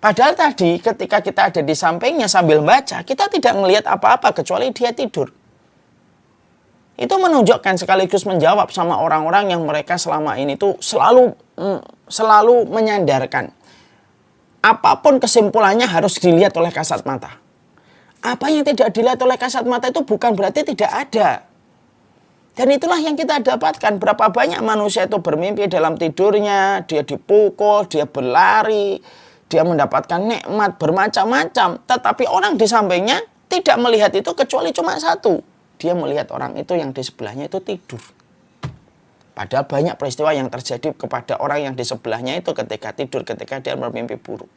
Padahal tadi ketika kita ada di sampingnya sambil baca, kita tidak melihat apa-apa kecuali dia tidur. Itu menunjukkan sekaligus menjawab sama orang-orang yang mereka selama ini tuh selalu menyandarkan. Apapun kesimpulannya harus dilihat oleh kasat mata. Apa yang tidak dilihat oleh kasat mata itu bukan berarti tidak ada. Dan itulah yang kita dapatkan. Berapa banyak manusia itu bermimpi dalam tidurnya, dia dipukul, dia berlari, dia mendapatkan nikmat bermacam-macam. Tetapi orang di sampingnya tidak melihat itu kecuali cuma satu. Dia melihat orang itu yang di sebelahnya itu tidur. Padahal banyak peristiwa yang terjadi kepada orang yang di sebelahnya itu ketika tidur, ketika dia bermimpi buruk.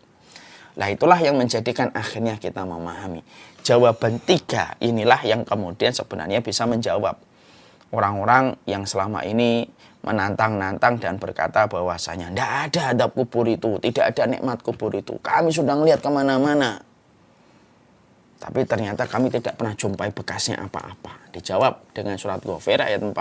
Nah itulah yang menjadikan akhirnya kita memahami. Jawaban 3 inilah yang kemudian sebenarnya bisa menjawab orang-orang yang selama ini menantang-nantang dan berkata bahwasanya tidak ada azab kubur itu, tidak ada nikmat kubur itu. Kami sudah ngelihat kemana-mana. Tapi ternyata kami tidak pernah jumpai bekasnya apa-apa. Dijawab dengan surat Ghafir ayat 46.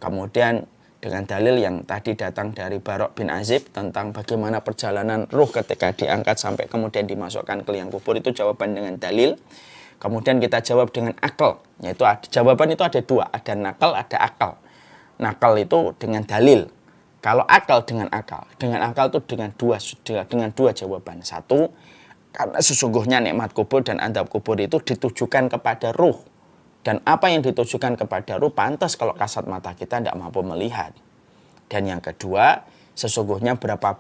Kemudian dengan dalil yang tadi datang dari Barok bin Azib tentang bagaimana perjalanan ruh ketika diangkat sampai kemudian dimasukkan ke liang kubur, itu jawaban dengan dalil. Kemudian kita jawab dengan akal, yaitu jawaban itu ada dua, ada nakal, ada akal. Nakal itu dengan dalil. Kalau akal dengan akal itu dengan dua jawaban. Satu, karena sesungguhnya nikmat kubur dan adab kubur itu ditujukan kepada ruh. Dan apa yang ditujukan kepada ruh pantas kalau kasat mata kita tidak mampu melihat. Dan yang kedua, sesungguhnya berapa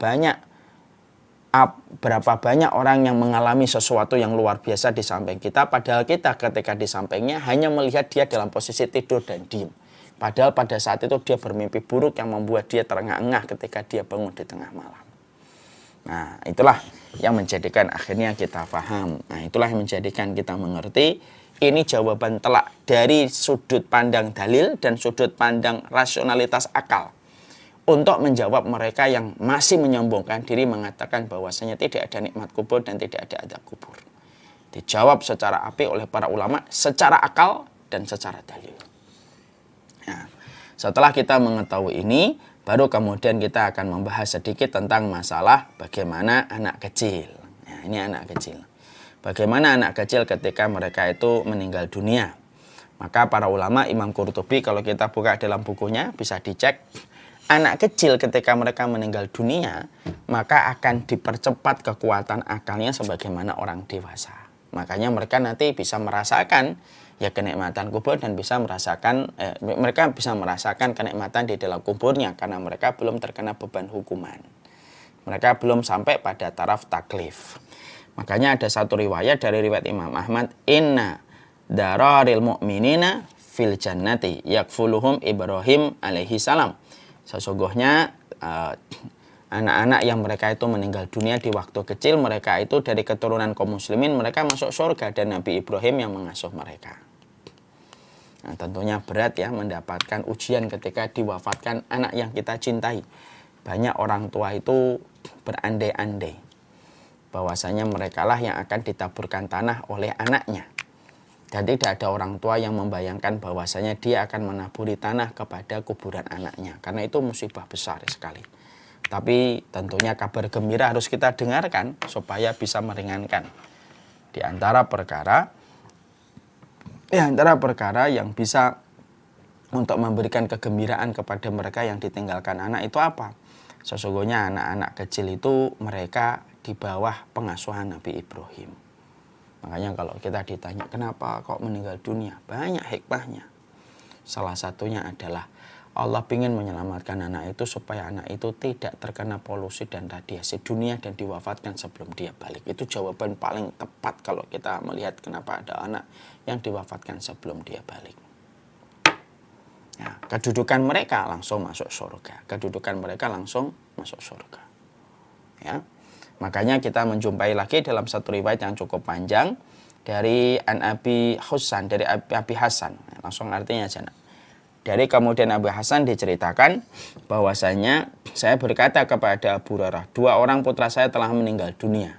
banyak orang yang mengalami sesuatu yang luar biasa di samping kita, padahal kita ketika di sampingnya hanya melihat dia dalam posisi tidur dan diam. Padahal pada saat itu dia bermimpi buruk yang membuat dia terengah-engah ketika dia bangun di tengah malam. Nah, itulah yang menjadikan akhirnya kita paham. Nah, itulah yang menjadikan kita mengerti. Ini jawaban telak dari sudut pandang dalil dan sudut pandang rasionalitas akal. Untuk menjawab mereka yang masih menyombongkan diri mengatakan bahwasanya tidak ada nikmat kubur dan tidak ada adab kubur. Dijawab secara apik oleh para ulama, secara akal dan secara dalil. Nah, setelah kita mengetahui ini, baru kemudian kita akan membahas sedikit tentang masalah bagaimana anak kecil. Nah, ini anak kecil. Bagaimana anak kecil ketika mereka itu meninggal dunia. Maka para ulama, Imam Qurtubi, kalau kita buka dalam bukunya bisa dicek. Anak kecil ketika mereka meninggal dunia, maka akan dipercepat kekuatan akalnya sebagaimana orang dewasa. Makanya mereka nanti bisa merasakan ya kenikmatan kubur dan bisa merasakan mereka bisa merasakan kenikmatan di dalam kuburnya karena mereka belum terkena beban hukuman. Mereka belum sampai pada taraf taklif. Makanya ada satu riwayat dari riwayat Imam Ahmad, inna dararil mu'minina fil jannati yakfuluhum Ibrahim alaihi salam. Sesungguhnya anak-anak yang mereka itu meninggal dunia di waktu kecil, mereka itu dari keturunan kaum muslimin, mereka masuk surga dan Nabi Ibrahim yang mengasuh mereka. Nah, tentunya berat ya mendapatkan ujian ketika diwafatkan anak yang kita cintai. Banyak orang tua itu berandai-andai bahwasanya merekalah yang akan ditaburkan tanah oleh anaknya. Dan tidak ada orang tua yang membayangkan bahwasanya dia akan menaburi tanah kepada kuburan anaknya. Karena itu musibah besar sekali. Tapi tentunya kabar gembira harus kita dengarkan supaya bisa meringankan. Di antara perkara yang bisa untuk memberikan kegembiraan kepada mereka yang ditinggalkan anak itu apa? Sesungguhnya anak-anak kecil itu mereka di bawah pengasuhan Nabi Ibrahim. Makanya kalau kita ditanya kenapa kok meninggal dunia, banyak hikmahnya. Salah satunya adalah Allah ingin menyelamatkan anak itu supaya anak itu tidak terkena polusi dan radiasi dunia dan diwafatkan sebelum dia balik. Itu jawaban paling tepat kalau kita melihat kenapa ada anak yang diwafatkan sebelum dia balik. Ya, kedudukan mereka langsung masuk surga. Ya. Makanya kita menjumpai lagi dalam satu riwayat yang cukup panjang dari Abi Hasan, dari Abi Hasan. Langsung artinya aja. Dari kemudian Abu Hasan diceritakan bahwasanya saya berkata kepada Abu Hurairah, 2 orang putra saya telah meninggal dunia.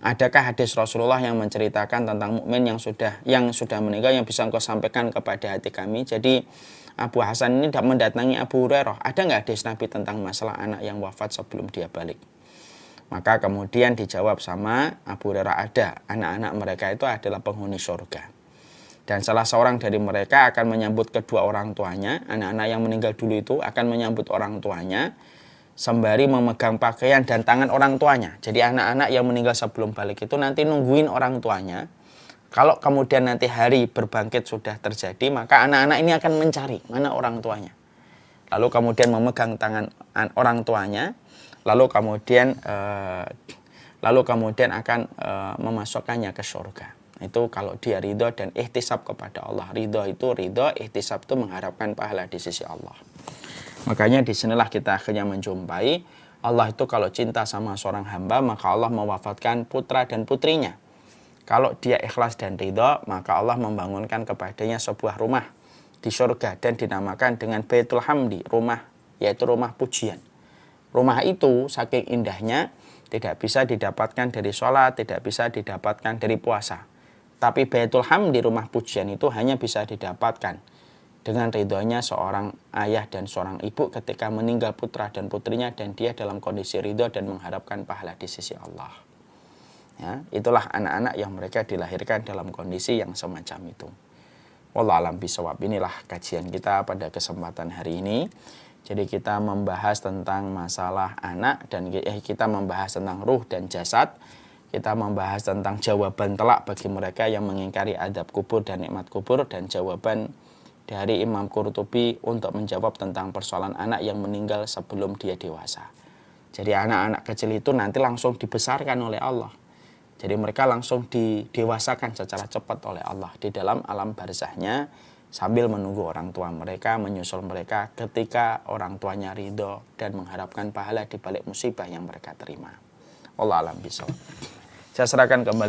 Adakah hadis Rasulullah yang menceritakan tentang mukmin yang sudah meninggal yang bisa engkau sampaikan kepada hati kami? Jadi Abu Hasan ini mendatangi Abu Hurairah, ada nggak hadis Nabi tentang masalah anak yang wafat sebelum dia balik? Maka kemudian dijawab sama Abu Hurairah, ada. Anak-anak mereka itu adalah penghuni surga. Dan salah seorang dari mereka akan menyambut kedua orang tuanya. Anak-anak yang meninggal dulu itu akan menyambut orang tuanya sembari memegang pakaian dan tangan orang tuanya. Jadi anak-anak yang meninggal sebelum balik itu nanti nungguin orang tuanya. Kalau kemudian nanti hari berbangkit sudah terjadi, maka anak-anak ini akan mencari mana orang tuanya. Lalu kemudian memegang tangan orang tuanya, lalu kemudian akan memasukkannya ke surga. Itu kalau dia ridho dan ihtisab kepada Allah. Ridho, ihtisab itu mengharapkan pahala di sisi Allah. Makanya disinilah kita akhirnya menjumpai Allah itu kalau cinta sama seorang hamba, maka Allah mewafatkan putra dan putrinya. Kalau dia ikhlas dan ridho, maka Allah membangunkan kepadanya sebuah rumah di surga dan dinamakan dengan Baitul Hamdi, rumah, yaitu rumah pujian. Rumah itu saking indahnya tidak bisa didapatkan dari sholat, tidak bisa didapatkan dari puasa. Tapi Baitul Hamdi, rumah pujian itu hanya bisa didapatkan dengan ridhonya seorang ayah dan seorang ibu ketika meninggal putra dan putrinya dan dia dalam kondisi ridho dan mengharapkan pahala di sisi Allah. Ya, itulah anak-anak yang mereka dilahirkan dalam kondisi yang semacam itu. Wallahu a'lam bishawab. Inilah kajian kita pada kesempatan hari ini. Jadi kita membahas tentang masalah anak dan kita membahas tentang ruh dan jasad. Kita membahas tentang jawaban telak bagi mereka yang mengingkari adab kubur dan nikmat kubur, dan jawaban dari Imam Qurtubi untuk menjawab tentang persoalan anak yang meninggal sebelum dia dewasa. Jadi anak-anak kecil itu nanti langsung dibesarkan oleh Allah. Jadi mereka langsung didewasakan secara cepat oleh Allah di dalam alam barzahnya, sambil menunggu orang tua mereka menyusul mereka ketika orang tuanya ridho dan mengharapkan pahala di balik musibah yang mereka terima. Wallahu a'lam bishawab. Saya serahkan kembali